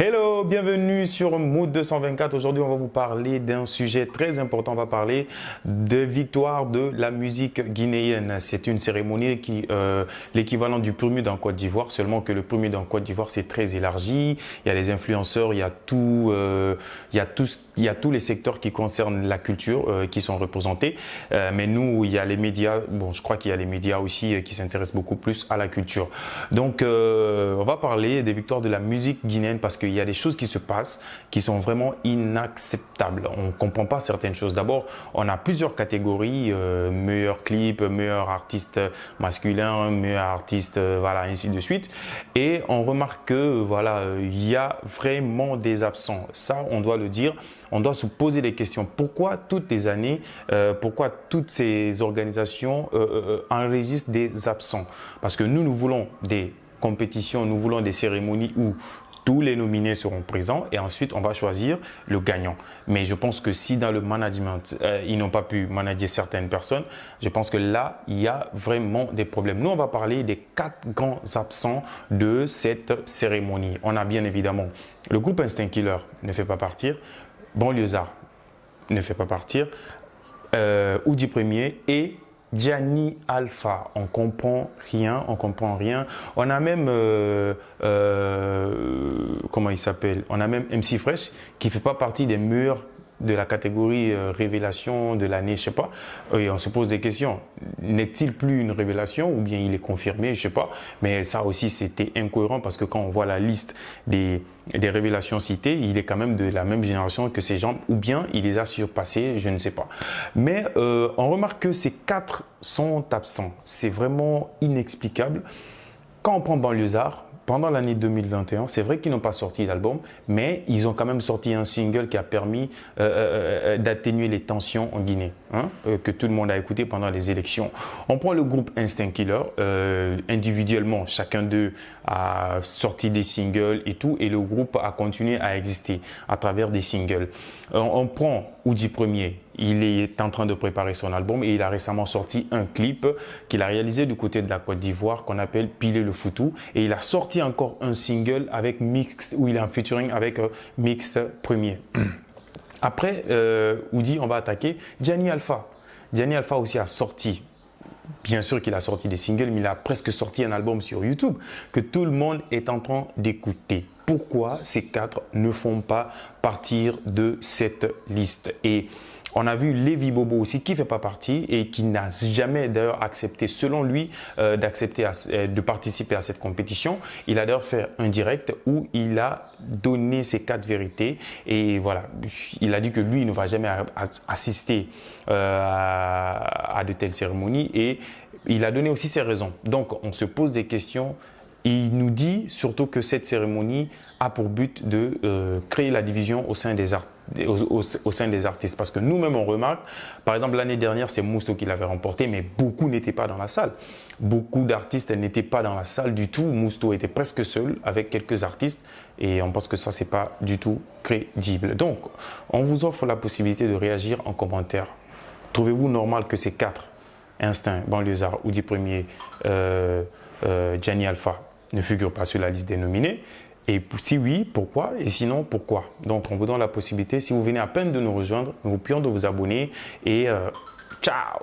Hello, bienvenue sur Mood 224. Aujourd'hui, on va vous parler d'un sujet très important. On va parler de victoire de la musique guinéenne. C'est une cérémonie qui l'équivalent du Purmud en Côte d'Ivoire, seulement que le Purmud en Côte d'Ivoire, c'est très élargi. Il y a les influenceurs, il y a tous les secteurs qui concernent la culture qui sont représentés. Mais nous, il y a les médias. Bon, je crois qu'il y a les médias aussi qui s'intéressent beaucoup plus à la culture. Donc, on va parler des victoires de la musique guinéenne parce qu'il y a des choses qui se passent qui sont vraiment inacceptables. On ne comprend pas certaines choses. D'abord, on a plusieurs catégories, meilleur clip, meilleur artiste masculin, meilleur artiste, voilà, ainsi de suite. Et on remarque que, voilà, il y a vraiment des absents. Ça, on doit le dire. On doit se poser des questions. Pourquoi toutes les années, pourquoi toutes ces organisations enregistrent des absents? Parce que nous voulons des compétitions, nous voulons des cérémonies où tous les nominés seront présents et ensuite on va choisir le gagnant. Mais je pense que si dans le management, ils n'ont pas pu manager certaines personnes, je pense que là, il y a vraiment des problèmes. Nous, on va parler des 4 grands absents de cette cérémonie. On a bien évidemment le groupe Instinct Killer ne fait pas partir, Banlieusard ne fait pas partir, Oudi Premier et Gianni Alpha. On comprend rien, on comprend rien. On a même, comment il s'appelle? On a même MC Fresh qui fait pas partie des meilleurs de la catégorie révélation de l'année, je sais pas. Et on se pose des questions. N'est-il plus une révélation ou bien il est confirmé, je sais pas. Mais ça aussi, c'était incohérent parce que quand on voit la liste des révélations citées, il est quand même de la même génération que ces gens ou bien il les a surpassés, je ne sais pas. Mais on remarque que ces 4 sont absents. C'est vraiment inexplicable. Quand on prend Banlieusard, pendant l'année 2021, c'est vrai qu'ils n'ont pas sorti d'album, mais ils ont quand même sorti un single qui a permis d'atténuer les tensions en Guinée, hein, que tout le monde a écouté pendant les élections. On prend le groupe Instinct Killer, individuellement, chacun d'eux a sorti des singles et tout, et le groupe a continué à exister à travers des singles. On prend Oudi Premier. Il est en train de préparer son album et il a récemment sorti un clip qu'il a réalisé du côté de la Côte d'Ivoire qu'on appelle Piler le Foutou. Et il a sorti encore un single avec Mixed, où il est en featuring avec Mixed Premier. Après, Oudi, on va attaquer Gianni Alpha. Gianni Alpha aussi a sorti. Bien sûr qu'il a sorti des singles, mais il a presque sorti un album sur YouTube que tout le monde est en train d'écouter. Pourquoi ces 4 ne font pas partir de cette liste? Et on a vu Lévi Bobo aussi qui ne fait pas partie et qui n'a jamais d'ailleurs accepté, selon lui, de participer à cette compétition. Il a d'ailleurs fait un direct où il a donné ses 4 vérités et voilà, il a dit que lui il ne va jamais assister à de telles cérémonies et il a donné aussi ses raisons. Donc on se pose des questions. Il nous dit surtout que cette cérémonie a pour but de créer la division au sein des artistes. Parce que nous-mêmes, on remarque, par exemple, l'année dernière, c'est Mousto qui l'avait remporté, mais beaucoup n'étaient pas dans la salle. Beaucoup d'artistes n'étaient pas dans la salle du tout. Mousto était presque seul avec quelques artistes et on pense que ça, c'est pas du tout crédible. Donc, on vous offre la possibilité de réagir en commentaire. Trouvez-vous normal que ces 4, Instinct, Banlieusard, Oudi Premier, Gianni Alpha, ne figurent pas sur la liste des nominés? Et si oui, pourquoi? Et sinon, pourquoi? Donc, on vous donne la possibilité, si vous venez à peine de nous rejoindre, nous vous prions de vous abonner et ciao!